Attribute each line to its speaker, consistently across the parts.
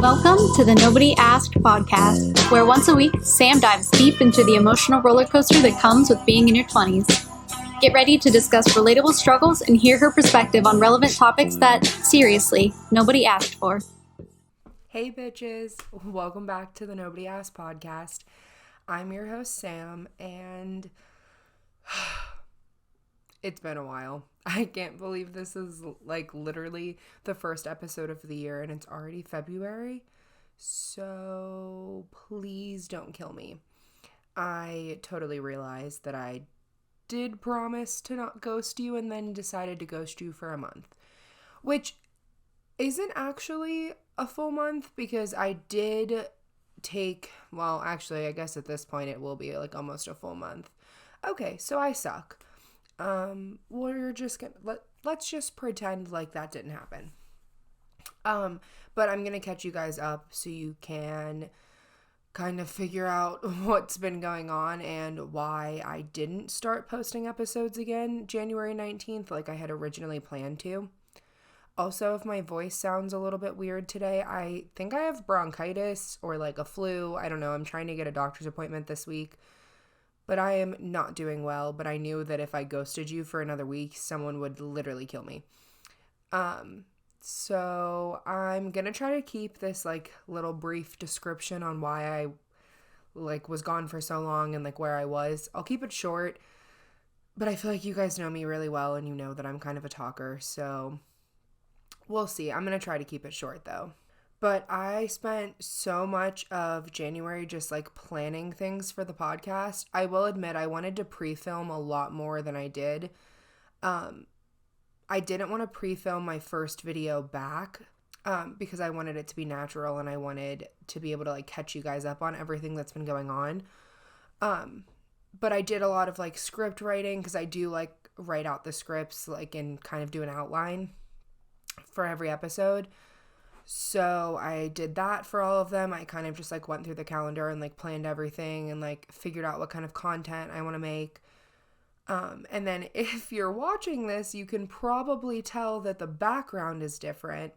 Speaker 1: Welcome to the Nobody Asked podcast, where once a week, Sam dives deep into the emotional roller coaster that comes with being in your 20s. Get ready to discuss relatable struggles and hear her perspective on relevant topics that, seriously, nobody asked for.
Speaker 2: Hey bitches, welcome back to the Nobody Asked podcast. I'm your host Sam, and it's been a while. I can't believe this is like literally the first episode of the year and it's already February. So please don't kill me. I totally realized that I did promise to not ghost you and then decided to ghost you for a month, which isn't actually a full month because I did take, well, actually, I guess at this point it will be like almost a full month. Okay, so I suck. We're just gonna let's just pretend like that didn't happen. But I'm gonna catch you guys up so you can kind of figure out what's been going on and why I didn't start posting episodes again January 19th like I had originally planned to. Also, if my voice sounds a little bit weird today, I think I have bronchitis or like a flu. I don't know. I'm trying to get a doctor's appointment this week. But I am not doing well, but I knew that if I ghosted you for another week, someone would literally kill me. So I'm going to try to keep this like little brief description on why I like was gone for so long and like where I was. I'll keep it short, but I feel like you guys know me really well and you know that I'm kind of a talker, so we'll see. I'm going to try to keep it short though. But I spent so much of January just like planning things for the podcast. I will admit I wanted to pre-film a lot more than I did. I didn't want to pre-film my first video back because I wanted it to be natural and I wanted to be able to like catch you guys up on everything that's been going on. But I did a lot of like script writing because I do like write out the scripts like and kind of do an outline for every episode. So I did that for all of them. I kind of just like went through the calendar and like planned everything and like figured out what kind of content I want to make. And then if you're watching this, you can probably tell that the background is different.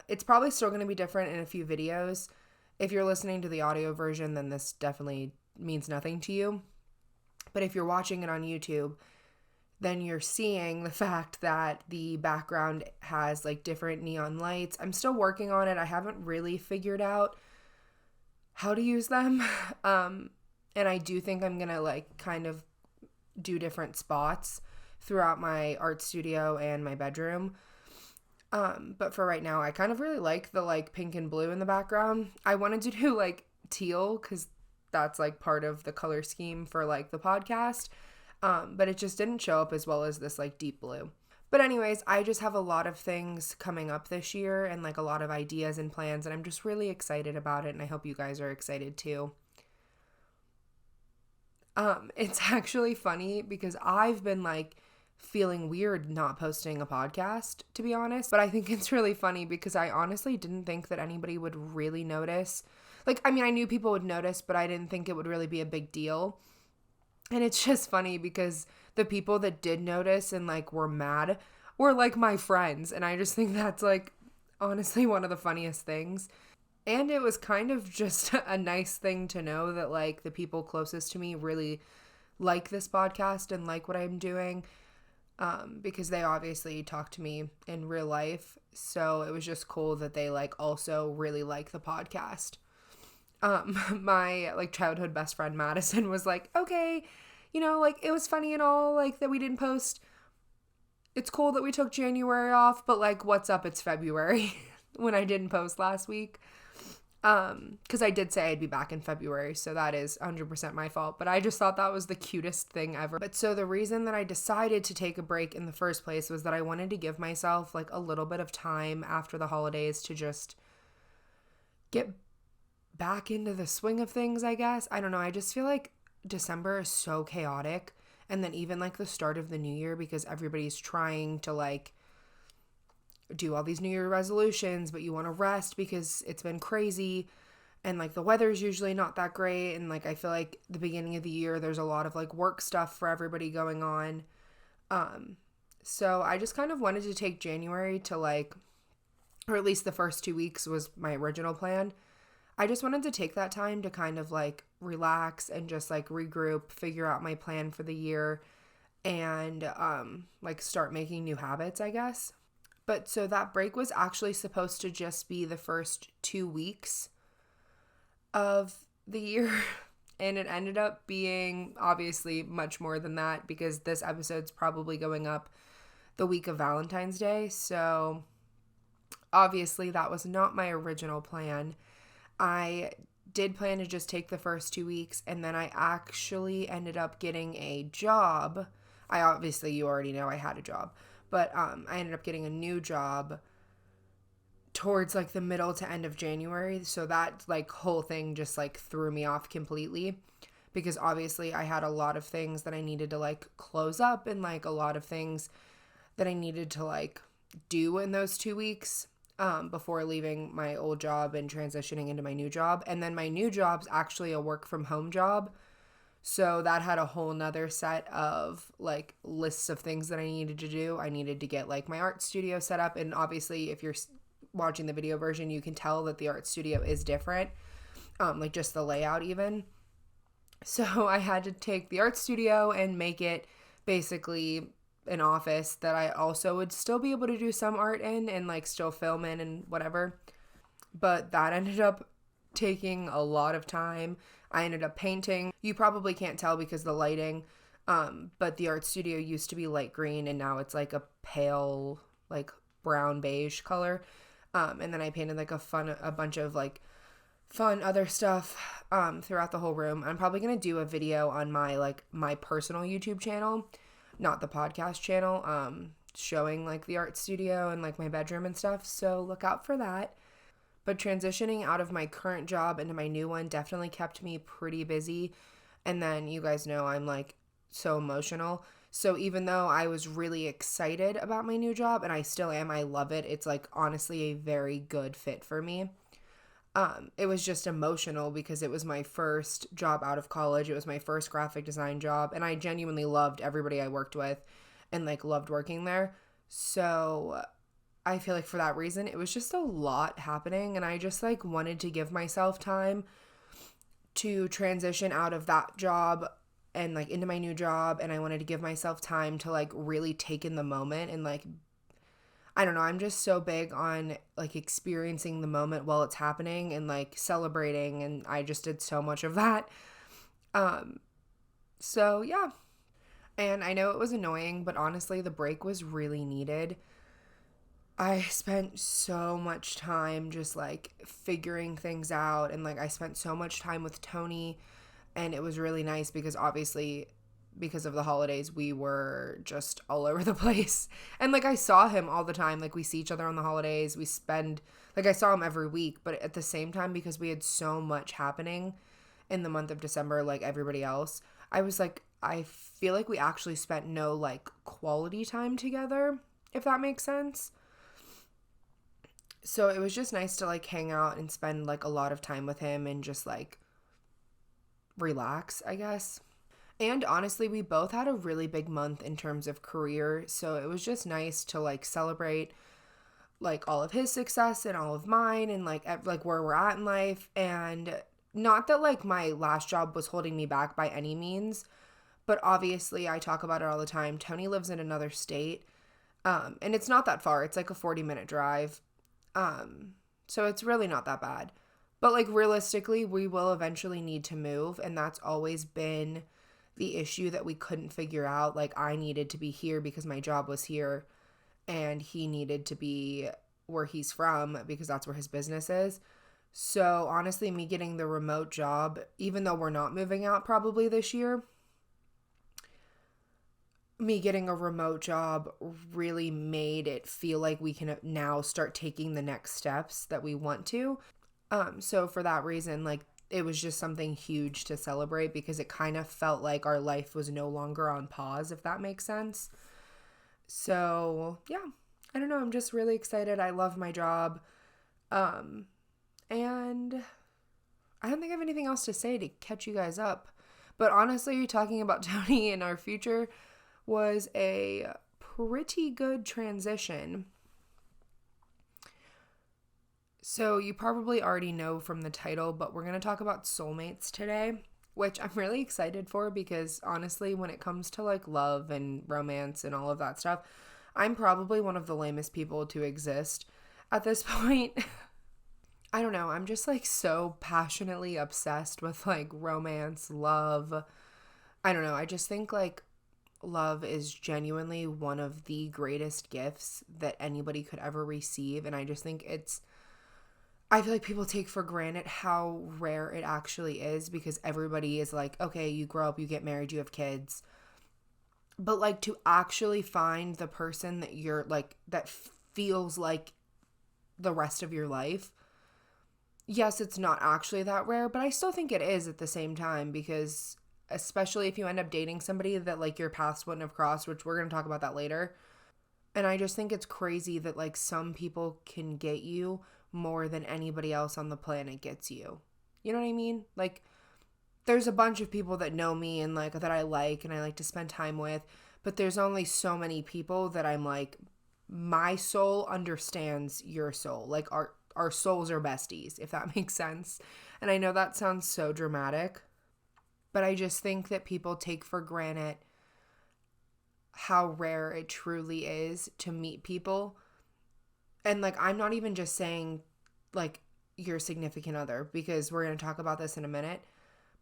Speaker 2: It's probably still going to be different in a few videos. If you're listening to the audio version, then this definitely means nothing to you. But if you're watching it on YouTube, then you're seeing the fact that the background has like different neon lights. I'm still working on it. I haven't really figured out how to use them. And I do think I'm going to like kind of do different spots throughout my art studio and my bedroom. But for right now, I kind of really like the like pink and blue in the background. I wanted to do like teal because that's like part of the color scheme for like the podcast. But it just didn't show up as well as this like deep blue. But anyways, I just have a lot of things coming up this year and like a lot of ideas and plans, and I'm just really excited about it, and I hope you guys are excited too. It's actually funny because I've been like feeling weird not posting a podcast, to be honest, but I think it's really funny because I honestly didn't think that anybody would really notice. Like, I mean, I knew people would notice, but I didn't think it would really be a big deal. And it's just funny because the people that did notice and like were mad were like my friends. And I just think that's like honestly one of the funniest things. And it was kind of just a nice thing to know that like the people closest to me really like this podcast and like what I'm doing. Because they obviously talk to me in real life. So it was just cool that they like also really like the podcast. My like childhood best friend Madison was like, okay, you know, like it was funny and all like that we didn't post. It's cool that we took January off, but like what's up? It's February when I didn't post last week. Cause I did say I'd be back in February. So that is 100% my fault, but I just thought that was the cutest thing ever. But so the reason that I decided to take a break in the first place was that I wanted to give myself like a little bit of time after the holidays to just get back into the swing of things, I guess. I don't know. I just feel like December is so chaotic. And then even like the start of the new year because everybody's trying to like do all these New Year resolutions, but you want to rest because it's been crazy. And like the weather's usually not that great. And like I feel like the beginning of the year, there's a lot of like work stuff for everybody going on. So I just kind of wanted to take January to like or at least the first 2 weeks was my original plan. I just wanted to take that time to kind of like relax and just like regroup, figure out my plan for the year, and like start making new habits, I guess. But so that break was actually supposed to just be the first 2 weeks of the year. And it ended up being obviously much more than that, because this episode's probably going up the week of Valentine's Day. So obviously that was not my original plan. I did plan to just take the first 2 weeks, and then I actually ended up getting a job. You already know I had a job, but I ended up getting a new job towards like the middle to end of January. So that like whole thing just like threw me off completely, because obviously I had a lot of things that I needed to like close up, and like a lot of things that I needed to like do in those 2 weeks before leaving my old job and transitioning into my new job. And then my new job's actually a work from home job. So that had a whole nother set of like lists of things that I needed to do. I needed to get like my art studio set up. And obviously if you're watching the video version, you can tell that the art studio is different, like just the layout even. So I had to take the art studio and make it basically an office that I also would still be able to do some art in and like still film in and whatever. But that ended up taking a lot of time. I ended up painting. You probably can't tell because of the lighting, but the art studio used to be light green, and now it's like a pale like brown beige color. And then I painted like a bunch of like fun other stuff throughout the whole room. I'm probably gonna do a video on my personal YouTube channel, not the podcast channel, showing like the art studio and like my bedroom and stuff. So look out for that. But transitioning out of my current job into my new one definitely kept me pretty busy. And then you guys know I'm like so emotional. So even though I was really excited about my new job, and I still am, I love it. It's like honestly a very good fit for me. It was just emotional because it was my first job out of college. It was my first graphic design job, and I genuinely loved everybody I worked with and like loved working there. So I feel like for that reason, it was just a lot happening, and I just like wanted to give myself time to transition out of that job and like into my new job, and I wanted to give myself time to like really take in the moment and like, I don't know, I'm just so big on like experiencing the moment while it's happening and like celebrating, and I just did so much of that. So yeah. And I know it was annoying, but honestly the break was really needed. I spent so much time just like figuring things out, and like I spent so much time with Tony, and it was really nice because obviously because of the holidays we were just all over the place, and like I saw him all the time. Like we see each other on the holidays, we spend like I saw him every week, but at the same time, because we had so much happening in the month of December like everybody else, I was like, I feel like we actually spent no like quality time together, if that makes sense. So it was just nice to like hang out and spend like a lot of time with him and just like relax, I guess. And honestly, we both had a really big month in terms of career, so it was just nice to like celebrate like all of his success and all of mine, and like where we're at in life. And not that like my last job was holding me back by any means, but obviously I talk about it all the time. Tony lives in another state, and it's not that far. It's like a 40-minute drive. So it's really not that bad. But like realistically, we will eventually need to move, and that's always been the issue that we couldn't figure out. Like I needed to be here because my job was here, and he needed to be where he's from because that's where his business is. So honestly, me getting the remote job, even though we're not moving out probably this year, me getting a remote job really made it feel like we can now start taking the next steps that we want to. So for that reason, like it was just something huge to celebrate, because it kind of felt like our life was no longer on pause, if that makes sense. So yeah, I don't know. I'm just really excited. I love my job. And I don't think I have anything else to say to catch you guys up. But honestly, talking about Tony and our future was a pretty good transition. So you probably already know from the title, but we're going to talk about soulmates today, which I'm really excited for because honestly, when it comes to like love and romance and all of that stuff, I'm probably one of the lamest people to exist at this point. I don't know. I'm just like so passionately obsessed with like romance, love. I don't know. I just think like love is genuinely one of the greatest gifts that anybody could ever receive. And I just think I feel like people take for granted how rare it actually is because everybody is like, okay, you grow up, you get married, you have kids. But like to actually find the person that you're like, that feels like the rest of your life. Yes, it's not actually that rare, but I still think it is at the same time because especially if you end up dating somebody that like your paths wouldn't have crossed, which we're going to talk about that later. And I just think it's crazy that like some people can get you more than anybody else on the planet gets you. You know what I mean? Like there's a bunch of people that know me and like that I like and I like to spend time with, but there's only so many people that I'm like my soul understands your soul. Like our souls are besties, if that makes sense. And I know that sounds so dramatic, but I just think that people take for granted how rare it truly is to meet people. And like I'm not even just saying like your significant other because we're going to talk about this in a minute,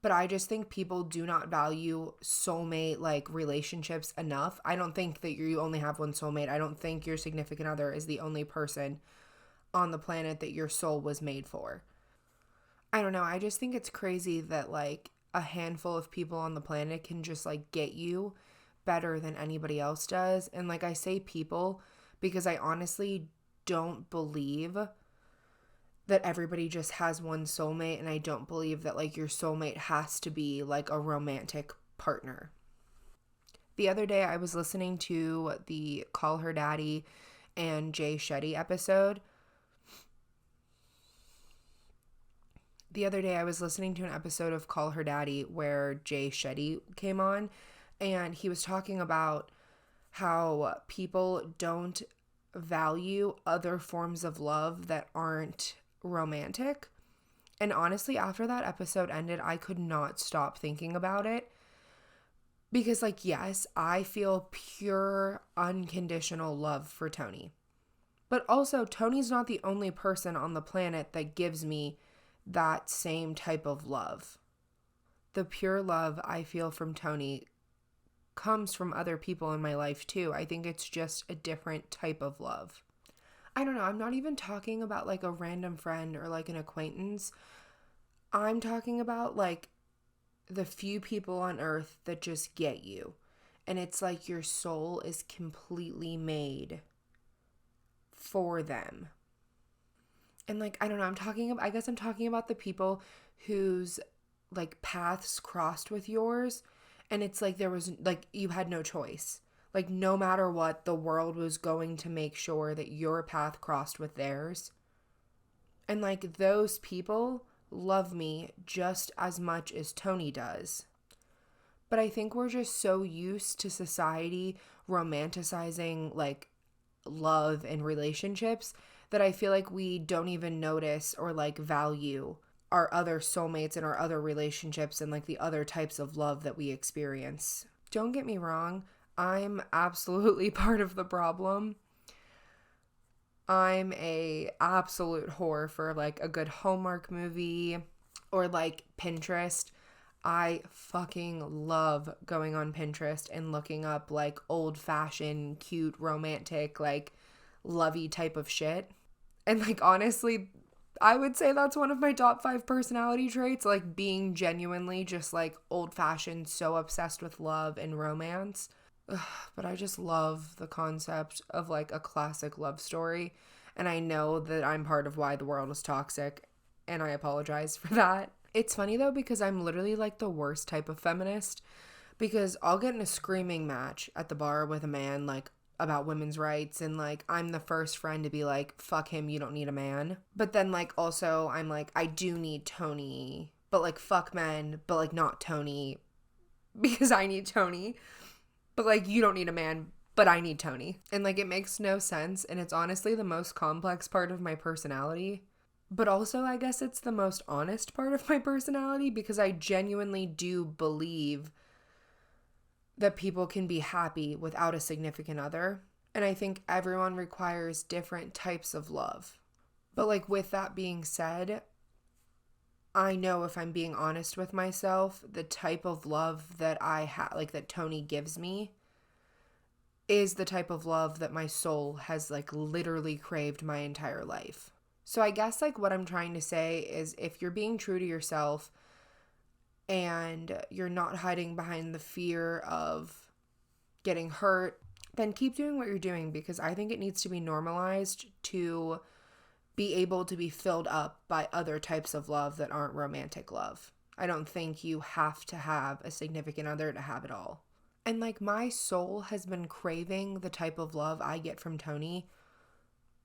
Speaker 2: but I just think people do not value soulmate like relationships enough. I don't think that you only have one soulmate. I don't think your significant other is the only person on the planet that your soul was made for. I don't know. I just think it's crazy that like a handful of people on the planet can just like get you better than anybody else does. And like I say people because I honestly don't believe that everybody just has one soulmate, and I don't believe that like your soulmate has to be like a romantic partner. The other day I was listening to the Call Her Daddy and Jay Shetty episode. The other day I was listening to an episode of Call Her Daddy where Jay Shetty came on, and he was talking about how people don't value other forms of love that aren't romantic. And honestly, after that episode ended, I could not stop thinking about it. Because like, yes, I feel pure, unconditional love for Tony. But also, Tony's not the only person on the planet that gives me that same type of love. The pure love I feel from Tony comes from other people in my life too. I think it's just a different type of love. I don't know. I'm not even talking about like a random friend or like an acquaintance. I'm talking about like the few people on earth that just get you. And it's like your soul is completely made for them. And like, I don't know, I guess I'm talking about the people whose like paths crossed with yours. And it's like there was like, you had no choice. Like no matter what, the world was going to make sure that your path crossed with theirs. And like those people love me just as much as Tony does. But I think we're just so used to society romanticizing like love and relationships that I feel like we don't even notice or like value our other soulmates and our other relationships and like the other types of love that we experience. Don't get me wrong, I'm absolutely part of the problem. I'm a absolute whore for like a good Hallmark movie or like Pinterest. I fucking love going on Pinterest and looking up like old-fashioned, cute, romantic, like lovey type of shit. And like honestly, I would say that's one of my top 5 personality traits, like being genuinely just like old-fashioned, so obsessed with love and romance. Ugh, but I just love the concept of like a classic love story. And I know that I'm part of why the world is toxic, and I apologize for that. It's funny though, because I'm literally like the worst type of feminist, because I'll get in a screaming match at the bar with a man like about women's rights, and like I'm the first friend to be like, fuck him, you don't need a man. But then like also I'm like, I do need Tony, but like fuck men, but like not Tony because I need Tony. But like you don't need a man, but I need Tony. And like it makes no sense, and it's honestly the most complex part of my personality. But also, I guess it's the most honest part of my personality because I genuinely do believe that people can be happy without a significant other. And I think everyone requires different types of love. But like with that being said, I know if I'm being honest with myself, the type of love that I have, like that Tony gives me, is the type of love that my soul has like literally craved my entire life. So I guess like what I'm trying to say is if you're being true to yourself and you're not hiding behind the fear of getting hurt, then keep doing what you're doing because I think it needs to be normalized to be able to be filled up by other types of love that aren't romantic love. I don't think you have to have a significant other to have it all. And like my soul has been craving the type of love I get from Tony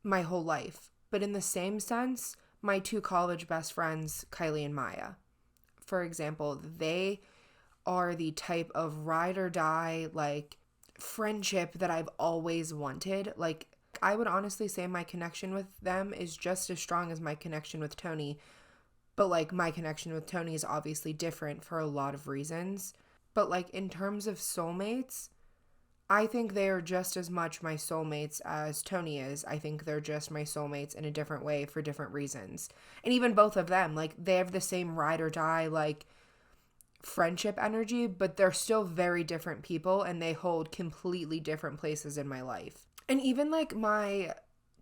Speaker 2: my whole life. But in the same sense, my two college best friends, Kylie and Maya, for example, they are the type of ride or die, like friendship that I've always wanted. Like I would honestly say my connection with them is just as strong as my connection with Tony. But like my connection with Tony is obviously different for a lot of reasons. But like in terms of soulmates, I think they are just as much my soulmates as Tony is. I think they're just my soulmates in a different way for different reasons. And even both of them, like they have the same ride or die, like friendship energy, but they're still very different people and they hold completely different places in my life. And even like my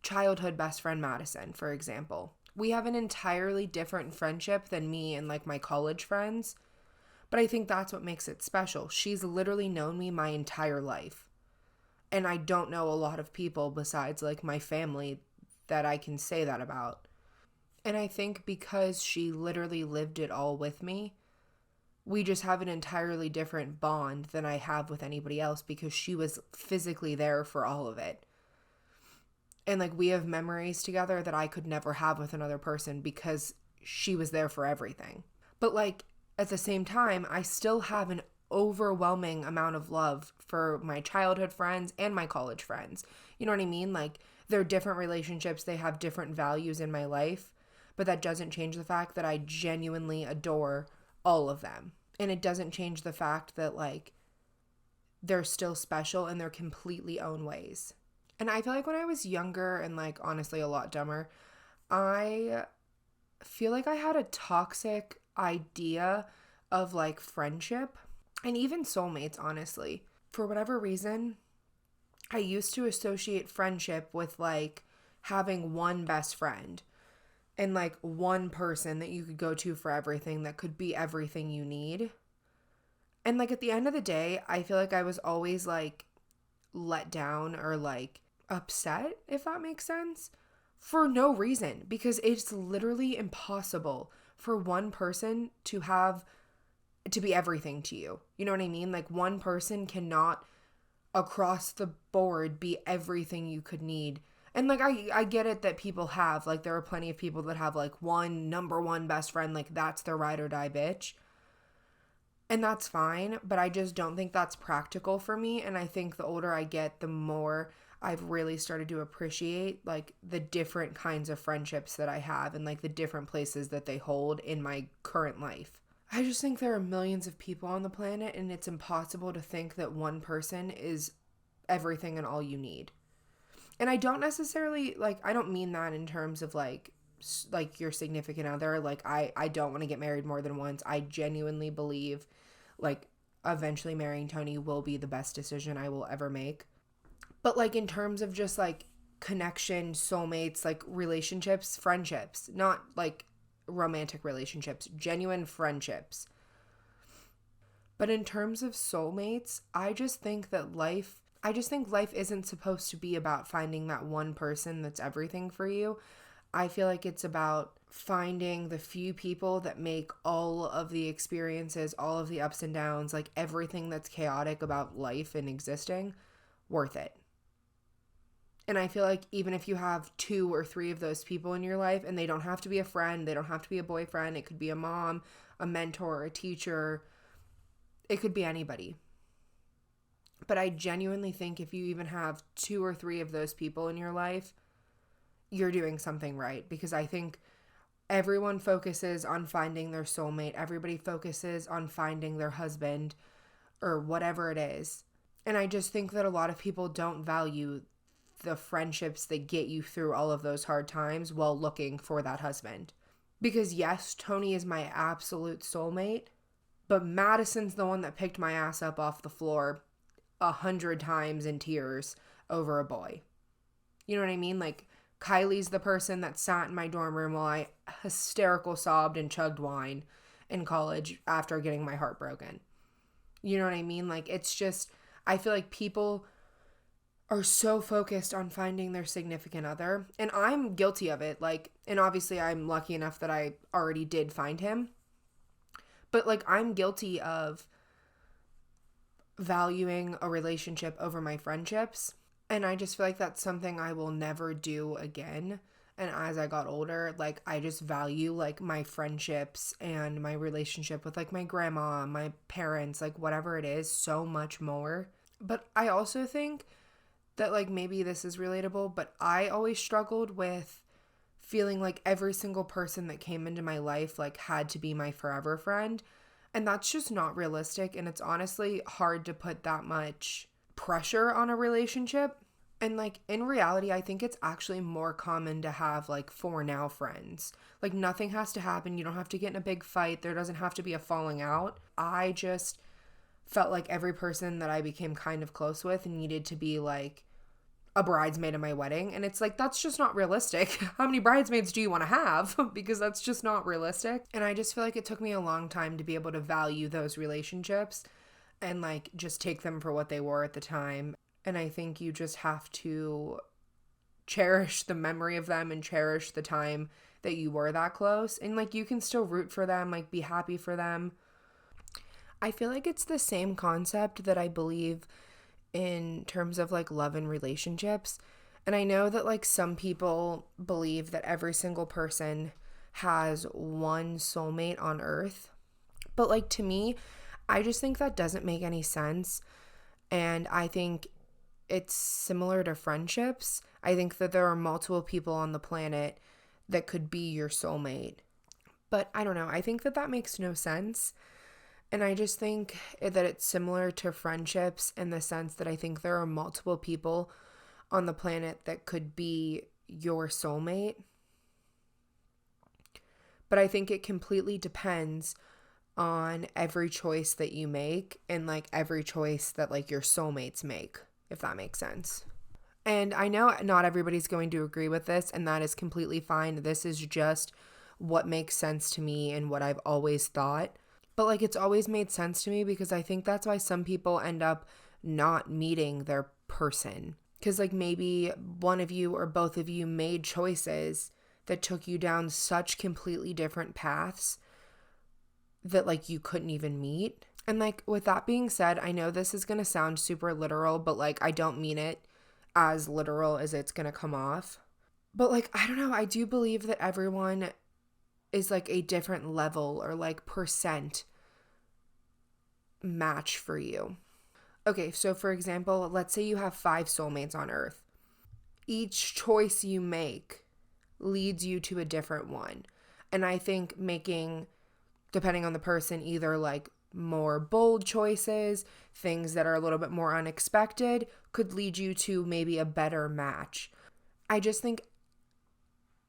Speaker 2: childhood best friend Madison, for example, we have an entirely different friendship than me and like my college friends. But I think that's what makes it special. She's literally known me my entire life. And I don't know a lot of people besides like my family that I can say that about. And I think because she literally lived it all with me, we just have an entirely different bond than I have with anybody else because she was physically there for all of it. And like we have memories together that I could never have with another person because she was there for everything. But like at the same time, I still have an overwhelming amount of love for my childhood friends and my college friends. You know what I mean? Like they're different relationships, they have different values in my life, but that doesn't change the fact that I genuinely adore all of them. And it doesn't change the fact that like they're still special in their completely own ways. And I feel like when I was younger and like honestly a lot dumber, I feel like I had a toxic idea of like friendship and even soulmates, honestly. For whatever reason, I used to associate friendship with like having one best friend and like one person that you could go to for everything that could be everything you need. And like at the end of the day, I feel like I was always like let down or like upset, if that makes sense, for no reason because it's literally impossible for one person to be everything to you. You know what I mean? Like one person cannot across the board be everything you could need. And like I get it that people have like there are plenty of people that have like one number one best friend, like that's their ride or die bitch. And that's fine, but I just don't think that's practical for me. And I think the older I get, the more I've really started to appreciate like the different kinds of friendships that I have and like the different places that they hold in my current life. I just think there are millions of people on the planet and it's impossible to think that one person is everything and all you need. And I don't necessarily like I don't mean that in terms of like your significant other. Like I don't want to get married more than once. I genuinely believe like eventually marrying Tony will be the best decision I will ever make. But like in terms of just like connection, soulmates, like relationships, friendships, not like romantic relationships, genuine friendships. But in terms of soulmates, I just think life isn't supposed to be about finding that one person that's everything for you. I feel like it's about finding the few people that make all of the experiences, all of the ups and downs, like everything that's chaotic about life and existing, worth it. And I feel like even if you have 2 or 3 of those people in your life, and they don't have to be a friend, they don't have to be a boyfriend, it could be a mom, a mentor, a teacher, it could be anybody. But I genuinely think if you even have 2 or 3 of those people in your life, you're doing something right. Because I think everyone focuses on finding their soulmate. Everybody focuses on finding their husband or whatever it is. And I just think that a lot of people don't value the friendships that get you through all of those hard times while looking for that husband. Because yes, Tony is my absolute soulmate, but Madison's the one that picked my ass up off the floor 100 times in tears over a boy. You know what I mean? Like, Kylie's the person that sat in my dorm room while I hysterical sobbed and chugged wine in college after getting my heart broken. You know what I mean? Like, it's just, I feel like people are so focused on finding their significant other, and I'm guilty of it. Like, and obviously I'm lucky enough that I already did find him, but like, I'm guilty of valuing a relationship over my friendships, and I just feel like that's something I will never do again. And as I got older, like, I just value like my friendships and my relationship with like my grandma, my parents, like whatever it is, so much more. But I also think that like maybe this is relatable, but I always struggled with feeling like every single person that came into my life like had to be my forever friend. And that's just not realistic. And it's honestly hard to put that much pressure on a relationship. And like in reality, I think it's actually more common to have like for now friends. Like nothing has to happen. You don't have to get in a big fight. There doesn't have to be a falling out. I just felt like every person that I became kind of close with needed to be like a bridesmaid at my wedding. And it's like, that's just not realistic. How many bridesmaids do you want to have? Because that's just not realistic. And I just feel like it took me a long time to be able to value those relationships and like just take them for what they were at the time. And I think you just have to cherish the memory of them and cherish the time that you were that close. And like, you can still root for them, like be happy for them. I feel like it's the same concept that I believe in terms of like love and relationships. And I know that like some people believe that every single person has one soulmate on earth. But like to me, I just think that doesn't make any sense. And I think it's similar to friendships. I think that there are multiple people on the planet that could be your soulmate. But I don't know. I think that makes no sense. And I just think that it's similar to friendships in the sense that I think there are multiple people on the planet that could be your soulmate. But I think it completely depends on every choice that you make and like every choice that like your soulmates make, if that makes sense. And I know not everybody's going to agree with this, and that is completely fine. This is just what makes sense to me and what I've always thought. But like, it's always made sense to me because I think that's why some people end up not meeting their person. Because like maybe one of you or both of you made choices that took you down such completely different paths that like you couldn't even meet. And like, with that being said, I know this is going to sound super literal, but like I don't mean it as literal as it's going to come off. But like, I don't know, I do believe that everyone is like a different level or like percent match for you. Okay, so for example, let's say you have 5 soulmates on earth. Each choice you make leads you to a different one. And I think making, depending on the person, either like more bold choices, things that are a little bit more unexpected, could lead you to maybe a better match. I just think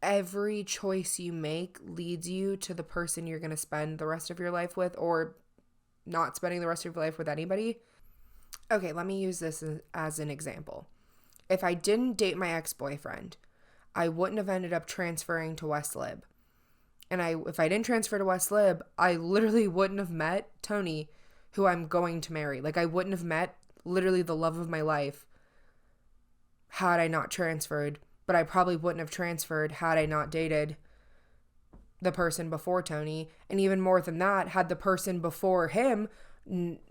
Speaker 2: every choice you make leads you to the person you're going to spend the rest of your life with, or not spending the rest of your life with anybody. Okay, let me use this as an example. If I didn't date my ex-boyfriend, I wouldn't have ended up transferring to West Lib. And if I didn't transfer to West Lib, I literally wouldn't have met Tony, who I'm going to marry. Like, I wouldn't have met literally the love of my life had I not transferred. But I probably wouldn't have transferred had I not dated the person before Tony. And even more than that, had the person before him,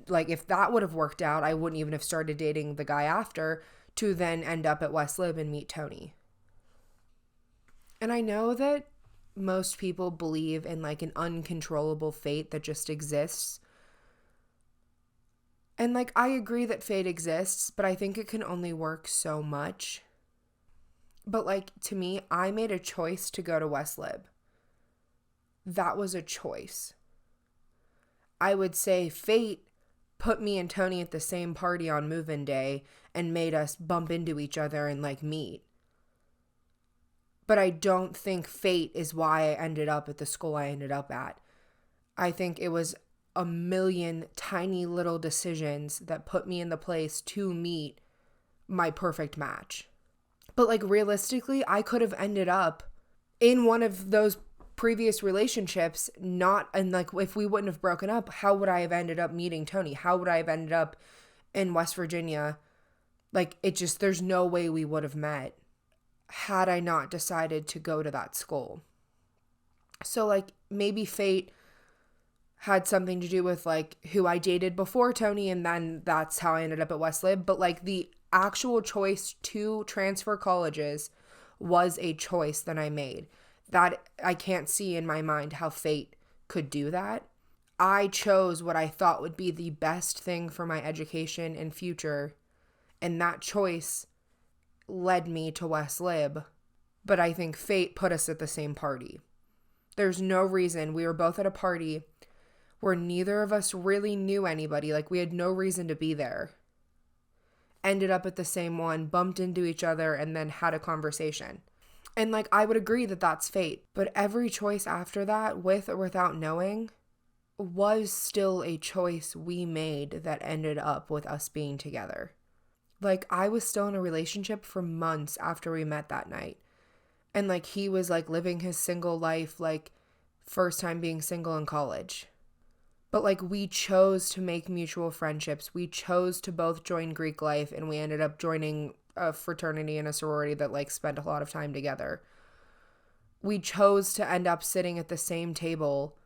Speaker 2: like if that would have worked out, I wouldn't even have started dating the guy after to then end up at West Lib and meet Tony. And I know that most people believe in like an uncontrollable fate that just exists. And like, I agree that fate exists, but I think it can only work so much. But like, to me, I made a choice to go to West Lib. that was a choice. I would say fate put me and Tony at the same party on move-in day and made us bump into each other and like meet. But I don't think fate is why I ended up at the school I ended up at. I think it was a million tiny little decisions that put me in the place to meet my perfect match. But like realistically, I could have ended up in one of those previous relationships, not, and like if we wouldn't have broken up, how would I have ended up meeting Tony? How would I have ended up in West Virginia? Like it just, there's no way we would have met had I not decided to go to that school. So like maybe fate had something to do with like who I dated before Tony, and then that's how I ended up at West Lib. But like the actual choice to transfer colleges was a choice that I made. That I can't see in my mind how fate could do that. I chose what I thought would be the best thing for my education and future, and that choice led me to West Lib. But I think fate put us at the same party. There's no reason. We were both at a party where neither of us really knew anybody. Like we had no reason to be there. Ended up at the same one, bumped into each other, and then had a conversation. And like I would agree that that's fate. But every choice after that, with or without knowing, was still a choice we made that ended up with us being together. Like I was still in a relationship for months after we met that night. And like he was like living his single life, like first time being single in college. But like we chose to make mutual friendships. We chose to both join Greek life, and we ended up joining a fraternity and a sorority that like spent a lot of time together. We chose to end up sitting at the same table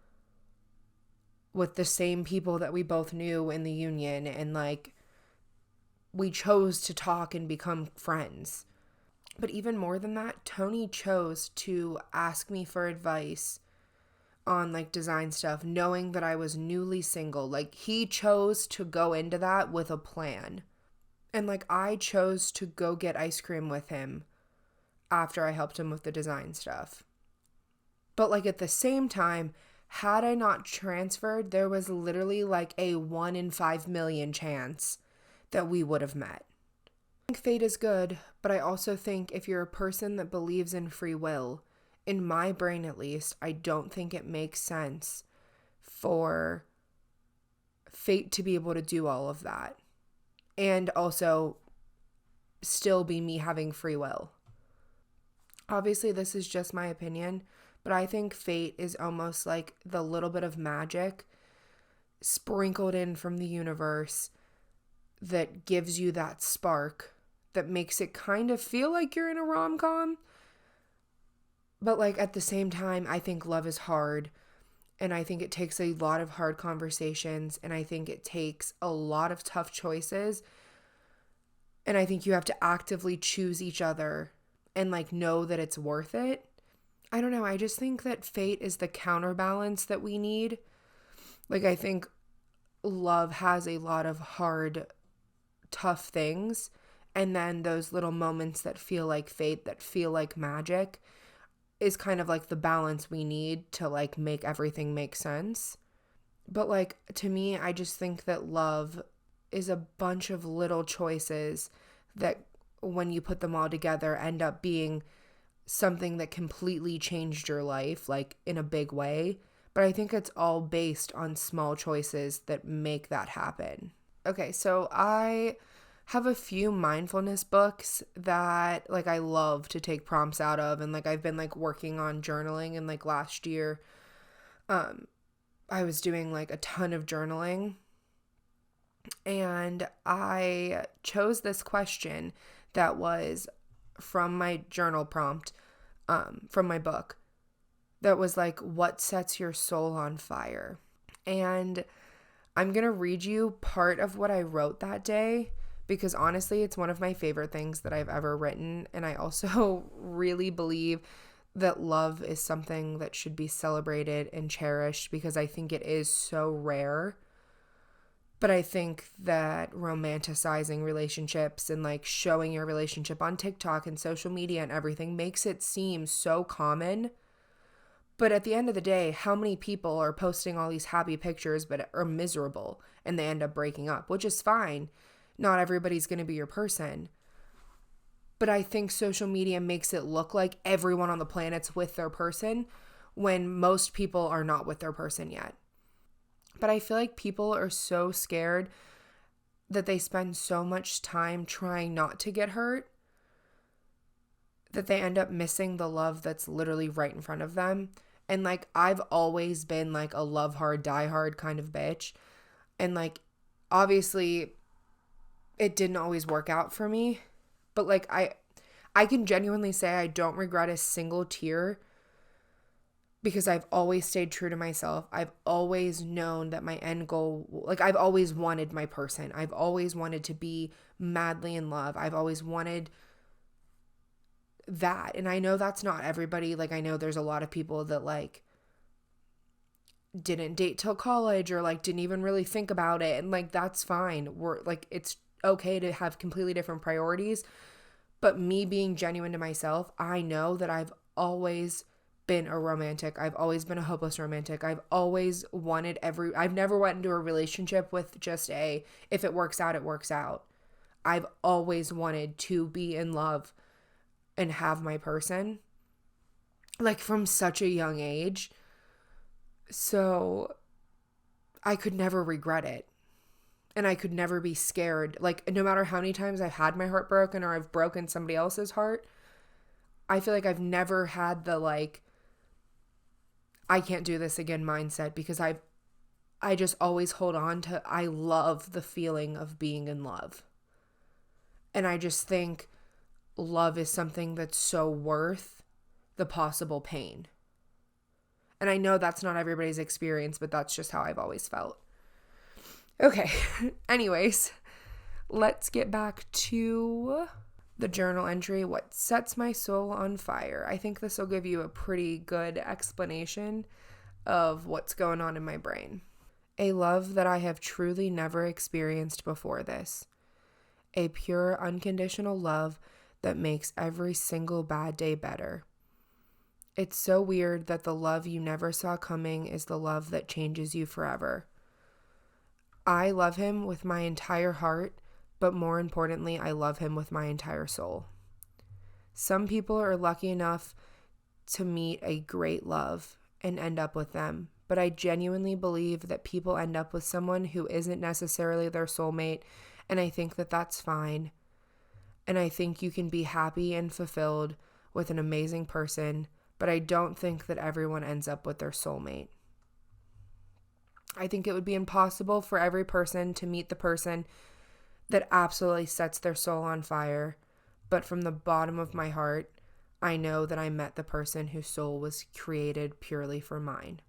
Speaker 2: with the same people that we both knew in the union, and like we chose to talk and become friends. But even more than that, Tony chose to ask me for advice on like design stuff, knowing that I was newly single. Like he chose to go into that with a plan. And like I chose to go get ice cream with him after I helped him with the design stuff. But like at the same time, had I not transferred, there was literally like a 1 in 5 million chance that we would have met. I think fate is good, but I also think if you're a person that believes in free will, in my brain at least, I don't think it makes sense for fate to be able to do all of that and also still be me having free will. Obviously, this is just my opinion, but I think fate is almost like the little bit of magic sprinkled in from the universe that gives you that spark that makes it kind of feel like you're in a rom-com. But like at the same time, I think love is hard, and I think it takes a lot of hard conversations, and I think it takes a lot of tough choices, and I think you have to actively choose each other and like know that it's worth it. I don't know, I just think that fate is the counterbalance that we need. Like I think love has a lot of hard, tough things, and then those little moments that feel like fate, that feel like magic, is kind of like the balance we need to like make everything make sense. But like to me, I just think that love is a bunch of little choices that when you put them all together end up being something that completely changed your life, like in a big way. But I think it's all based on small choices that make that happen. Okay, so I have a few mindfulness books that like I love to take prompts out of, and like I've been like working on journaling, and like last year I was doing like a ton of journaling, and I chose this question that was from my journal prompt from my book that was like, what sets your soul on fire? And I'm gonna read you part of what I wrote that day, because honestly, it's one of my favorite things that I've ever written. And I also really believe that love is something that should be celebrated and cherished, because I think it is so rare. But I think that romanticizing relationships and like showing your relationship on TikTok and social media and everything makes it seem so common. But at the end of the day, how many people are posting all these happy pictures but are miserable and they end up breaking up, which is fine. Not everybody's going to be your person. But I think social media makes it look like everyone on the planet's with their person when most people are not with their person yet. But I feel like people are so scared that they spend so much time trying not to get hurt that they end up missing the love that's literally right in front of them. And like, I've always been like a love hard, die hard kind of bitch. And like, obviously it didn't always work out for me, but like, I can genuinely say I don't regret a single tear because I've always stayed true to myself. I've always known that my end goal, like I've always wanted my person. I've always wanted to be madly in love. I've always wanted that. And I know that's not everybody. Like, I know there's a lot of people that like didn't date till college or like didn't even really think about it. And like, that's fine. We're like, it's okay to have completely different priorities. But me being genuine to myself, I know that I've always been a romantic. I've always been a hopeless romantic. I've always wanted I've never went into a relationship with just if it works out, it works out. I've always wanted to be in love and have my person, like from such a young age. So I could never regret it. And I could never be scared. Like, no matter how many times I've had my heart broken or I've broken somebody else's heart, I feel like I've never had the like, I can't do this again mindset, because I just always hold on to, I love the feeling of being in love. And I just think love is something that's so worth the possible pain. And I know that's not everybody's experience, but that's just how I've always felt. Okay, anyways, let's get back to the journal entry, what sets my soul on fire. I think this will give you a pretty good explanation of what's going on in my brain. A love that I have truly never experienced before this. A pure, unconditional love that makes every single bad day better. It's so weird that the love you never saw coming is the love that changes you forever. I love him with my entire heart, but more importantly, I love him with my entire soul. Some people are lucky enough to meet a great love and end up with them, but I genuinely believe that people end up with someone who isn't necessarily their soulmate, and I think that that's fine. And I think you can be happy and fulfilled with an amazing person, but I don't think that everyone ends up with their soulmate. I think it would be impossible for every person to meet the person that absolutely sets their soul on fire. But from the bottom of my heart, I know that I met the person whose soul was created purely for mine.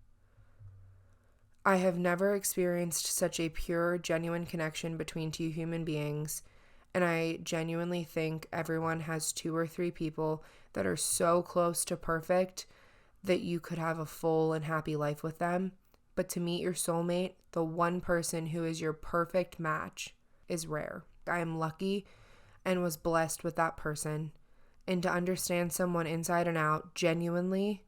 Speaker 2: I have never experienced such a pure, genuine connection between two human beings, and I genuinely think everyone has 2 or 3 people that are so close to perfect that you could have a full and happy life with them. But to meet your soulmate, the one person who is your perfect match, is rare. I am lucky and was blessed with that person. And to understand someone inside and out genuinely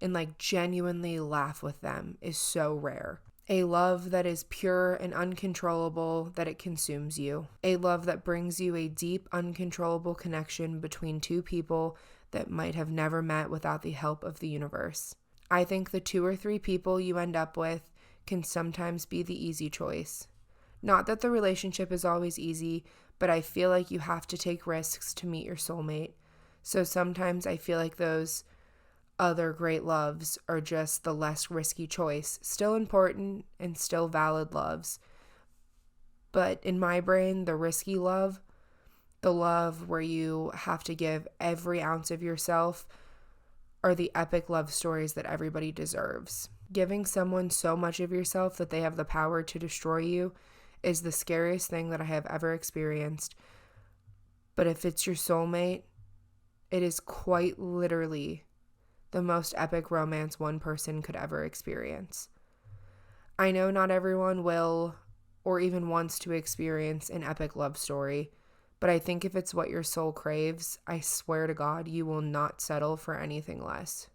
Speaker 2: and like genuinely laugh with them is so rare. A love that is pure and uncontrollable, that it consumes you. A love that brings you a deep, uncontrollable connection between 2 people that might have never met without the help of the universe. I think the 2 or 3 people you end up with can sometimes be the easy choice. Not that the relationship is always easy, but I feel like you have to take risks to meet your soulmate. So sometimes I feel like those other great loves are just the less risky choice. Still important and still valid loves. But in my brain, the risky love, the love where you have to give every ounce of yourself, are the epic love stories that everybody deserves. Giving someone so much of yourself that they have the power to destroy you is the scariest thing that I have ever experienced. But if it's your soulmate, it is quite literally the most epic romance one person could ever experience. I know not everyone will or even wants to experience an epic love story, but I think if it's what your soul craves, I swear to God, you will not settle for anything less.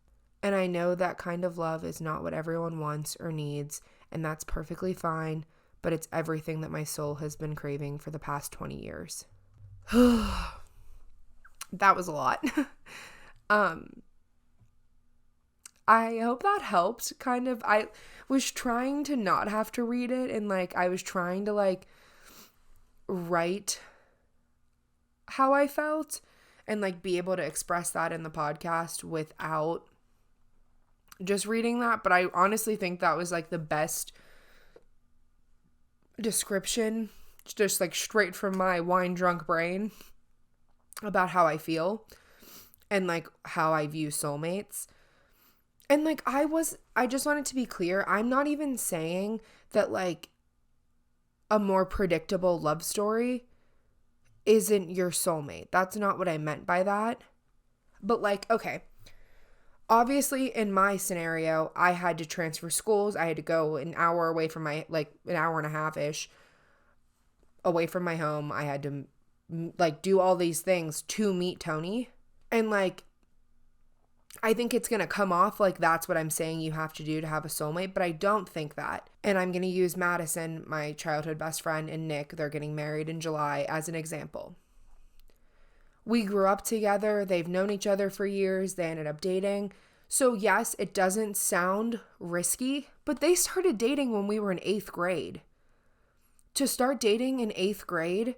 Speaker 2: And I know that kind of love is not what everyone wants or needs, and that's perfectly fine, but it's everything that my soul has been craving for the past 20 years. That was a lot. I hope that helped, kind of. I was trying to not have to read it, and like I was trying to like write how I felt and like be able to express that in the podcast without just reading that. But I honestly think that was like the best description, just like straight from my wine drunk brain about how I feel and like how I view soulmates. And like I just wanted to be clear, I'm not even saying that like a more predictable love story isn't your soulmate. That's not what I meant by that. But like, okay, obviously in my scenario, I had to transfer schools. I had to go an hour away from my, like an hour and a half-ish away from my home. I had to like do all these things to meet Tony. And like, I think it's going to come off like that's what I'm saying you have to do to have a soulmate, but I don't think that. And I'm going to use Madison, my childhood best friend, and Nick, they're getting married in July, as an example. We grew up together. They've known each other for years. They ended up dating. So yes, it doesn't sound risky, but they started dating when we were in 8th grade. To start dating in 8th grade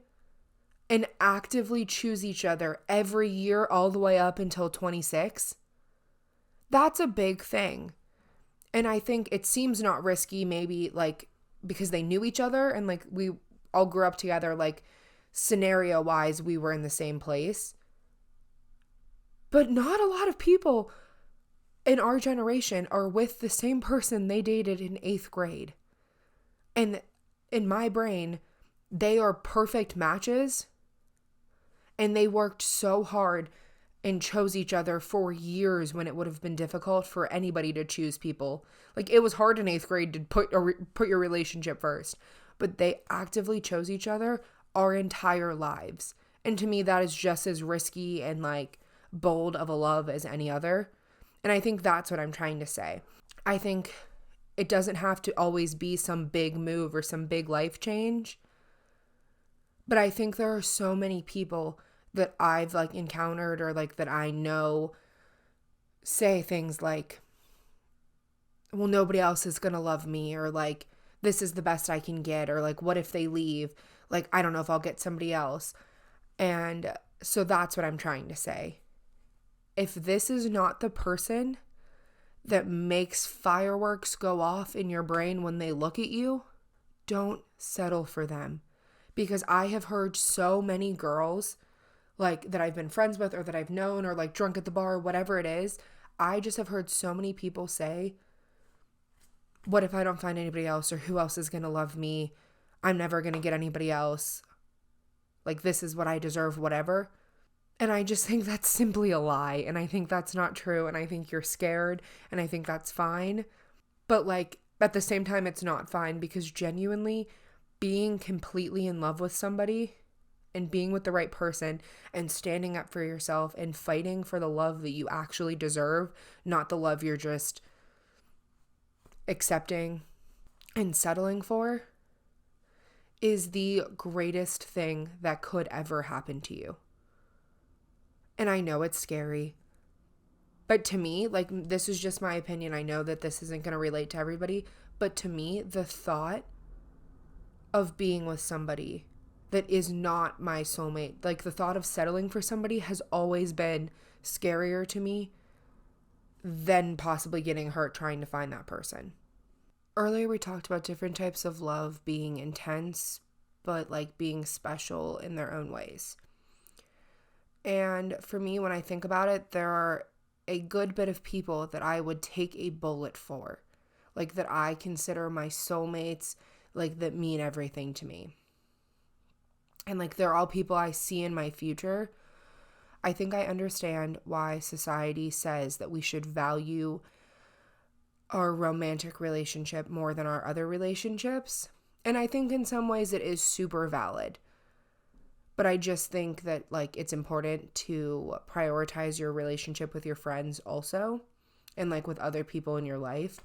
Speaker 2: and actively choose each other every year all the way up until 26, that's a big thing. And I think it seems not risky, maybe like because they knew each other and like we all grew up together, like scenario wise, we were in the same place. But not a lot of people in our generation are with the same person they dated in 8th grade. And in my brain, they are perfect matches. And they worked so hard and chose each other for years when it would have been difficult for anybody to choose people. Like it was hard in 8th grade to put your relationship first, but they actively chose each other our entire lives. And to me, that is just as risky and like bold of a love as any other. And I think that's what I'm trying to say. I think it doesn't have to always be some big move or some big life change. But I think there are so many people that I've like encountered or like that I know say things like, well, nobody else is going to love me, or like, this is the best I can get, or like, what if they leave? Like, I don't know if I'll get somebody else. And so that's what I'm trying to say. If this is not the person that makes fireworks go off in your brain when they look at you, don't settle for them. Because I have heard so many girls like that I've been friends with or that I've known or like drunk at the bar, whatever it is. I just have heard so many people say, what if I don't find anybody else, or who else is going to love me? I'm never going to get anybody else. Like, this is what I deserve, whatever. And I just think that's simply a lie. And I think that's not true. And I think you're scared. And I think that's fine. But like, at the same time, it's not fine, because genuinely being completely in love with somebody and being with the right person and standing up for yourself and fighting for the love that you actually deserve, not the love you're just accepting and settling for, is the greatest thing that could ever happen to you. And I know it's scary, but to me, like, this is just my opinion. I know that this isn't going to relate to everybody, but to me, the thought of being with somebody that is not my soulmate, like the thought of settling for somebody, has always been scarier to me than possibly getting hurt trying to find that person. Earlier we talked about different types of love being intense, but like being special in their own ways. And for me, when I think about it, there are a good bit of people that I would take a bullet for, like that I consider my soulmates, like that mean everything to me. And like they're all people I see in my future. I think I understand why society says that we should value our romantic relationship more than our other relationships. And I think in some ways it is super valid. But I just think that like it's important to prioritize your relationship with your friends also, and like with other people in your life.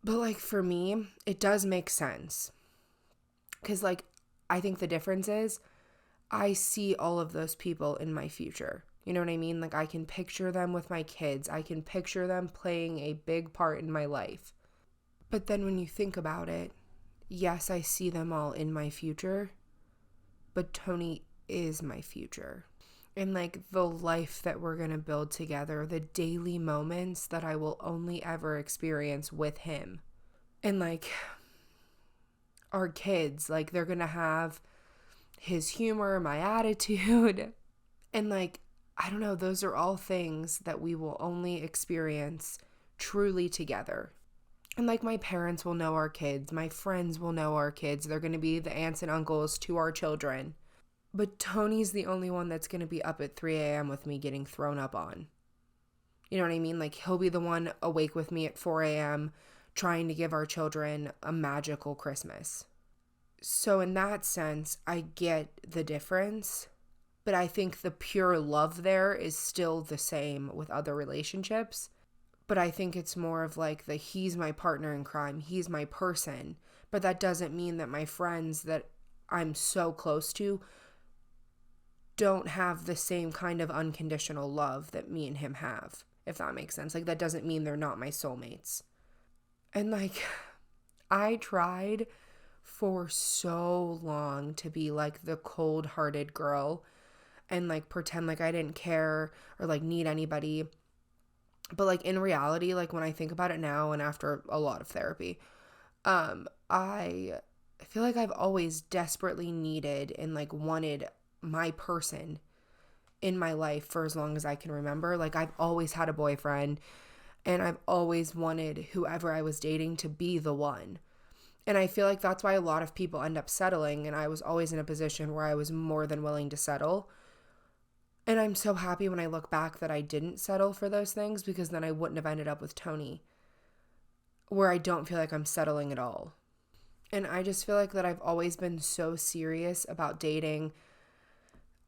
Speaker 2: But like for me, it does make sense. Because like I think the difference is I see all of those people in my future. You know what I mean? Like I can picture them with my kids. I can picture them playing a big part in my life. But then when you think about it, yes, I see them all in my future, but Tony is my future. And like the life that we're going to build together, the daily moments that I will only ever experience with him. And like our kids, like they're going to have his humor, my attitude. And like, I don't know, those are all things that we will only experience truly together. And like my parents will know our kids, my friends will know our kids. They're going to be the aunts and uncles to our children. But Tony's the only one that's going to be up at 3 a.m. with me getting thrown up on. You know what I mean? Like he'll be the one awake with me at 4 a.m. trying to give our children a magical Christmas. So in that sense, I get the difference. But I think the pure love there is still the same with other relationships. But I think it's more of like he's my partner in crime. He's my person. But that doesn't mean that my friends that I'm so close to don't have the same kind of unconditional love that me and him have, if that makes sense. Like that doesn't mean they're not my soulmates. And like I tried for so long to be like the cold-hearted girl and like pretend like I didn't care or like need anybody. But like in reality, like when I think about it now and after a lot of therapy, I feel like I've always desperately needed and like wanted my person in my life for as long as I can remember. Like I've always had a boyfriend and I've always wanted whoever I was dating to be the one. And I feel like that's why a lot of people end up settling, and I was always in a position where I was more than willing to settle. And I'm so happy when I look back that I didn't settle for those things, because then I wouldn't have ended up with Tony, where I don't feel like I'm settling at all. And I just feel like that I've always been so serious about dating.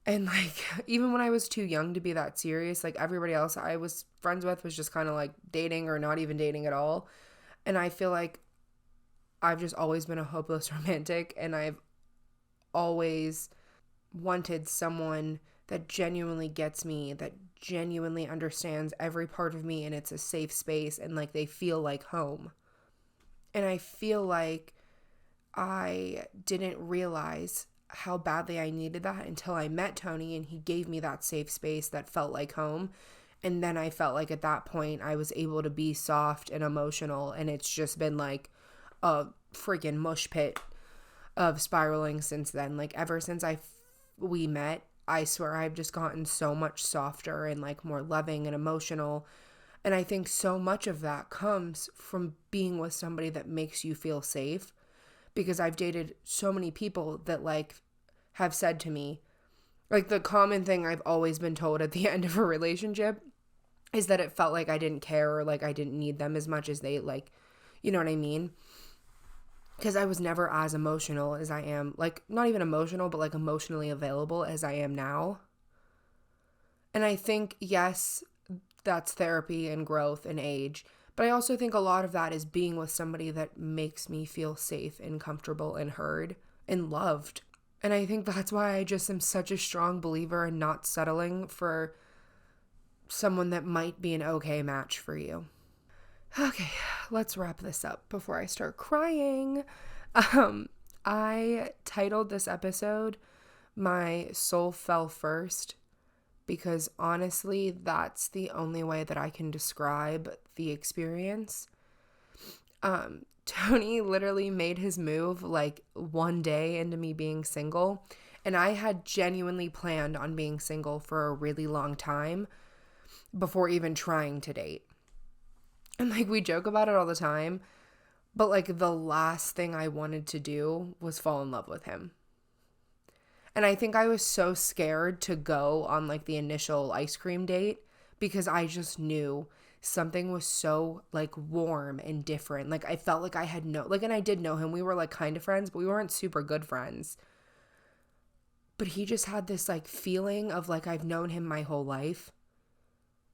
Speaker 2: And like, even when I was too young to be that serious, like everybody else I was friends with was just kind of like dating or not even dating at all. And I feel like I've just always been a hopeless romantic, and I've always wanted someone that genuinely gets me, that genuinely understands every part of me, and it's a safe space, and like they feel like home. And I feel like I didn't realize how badly I needed that until I met Tony, and he gave me that safe space that felt like home. And then I felt like at that point I was able to be soft and emotional, and it's just been like a freaking mush pit of spiraling since then. Like ever since we met, I swear I've just gotten so much softer and like more loving and emotional. And I think so much of that comes from being with somebody that makes you feel safe, because I've dated so many people that like have said to me, like the common thing I've always been told at the end of a relationship is that it felt like I didn't care, or like I didn't need them as much as they, like, you know what I mean? Because I was never as emotional as I am, like not even emotional, but like emotionally available as I am now. And I think, yes, that's therapy and growth and age, but I also think a lot of that is being with somebody that makes me feel safe and comfortable and heard and loved. And I think that's why I just am such a strong believer in not settling for someone that might be an okay match for you. Okay, let's wrap this up before I start crying. I titled this episode My Soul Fell First, because honestly, that's the only way that I can describe the experience. Tony literally made his move like one day into me being single, and I had genuinely planned on being single for a really long time before even trying to date. And like we joke about it all the time, but like the last thing I wanted to do was fall in love with him. And I think I was so scared to go on like the initial ice cream date, because I just knew something was so like warm and different. Like I felt like I had and I did know him. We were like kind of friends, but we weren't super good friends. But he just had this like feeling of like I've known him my whole life.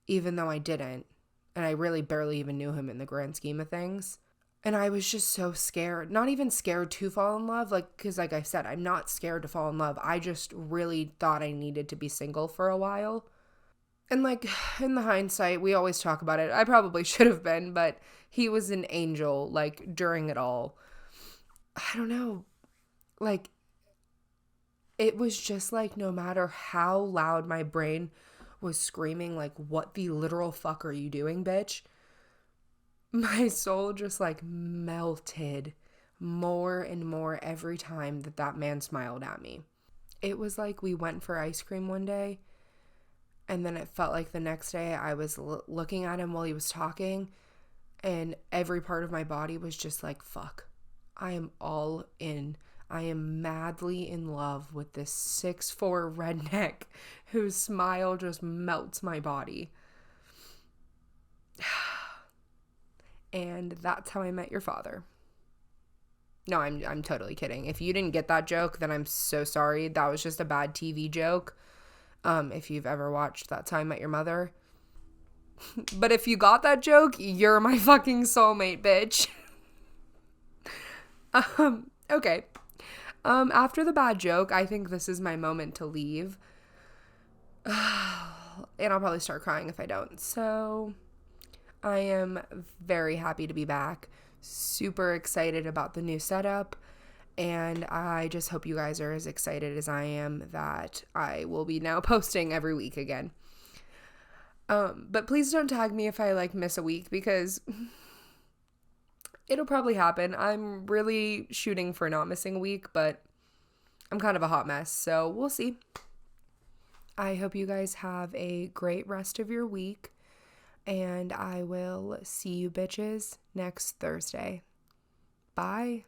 Speaker 2: even though I didn't. And I really barely even knew him in the grand scheme of things. And I was just so scared, not even scared to fall in love, like, because like I said, I'm not scared to fall in love. I just really thought I needed to be single for a while. And like, in the hindsight, we always talk about it. I probably should have been, but he was an angel, like, during it all. I don't know. Like, it was just like, no matter how loud my brain was screaming, like, what the literal fuck are you doing, bitch? My soul just like melted more and more every time that man smiled at me. It was like we went for ice cream one day, and then it felt like the next day I was looking at him while he was talking, and every part of my body was just like, fuck, I am all in. I am madly in love with this 6'4" redneck whose smile just melts my body. And that's how I met your father. No, I'm totally kidding. If you didn't get that joke, then I'm so sorry. That was just a bad TV joke. If you've ever watched That's How I Met Your Mother. But if you got that joke, you're my fucking soulmate, bitch. Okay. After the bad joke, I think this is my moment to leave. And I'll probably start crying if I don't. So I am very happy to be back. Super excited about the new setup. And I just hope you guys are as excited as I am that I will be now posting every week again. But please don't tag me if I like miss a week, because it'll probably happen. I'm really shooting for not missing a week, but I'm kind of a hot mess, so we'll see. I hope you guys have a great rest of your week, and I will see you bitches next Thursday. Bye.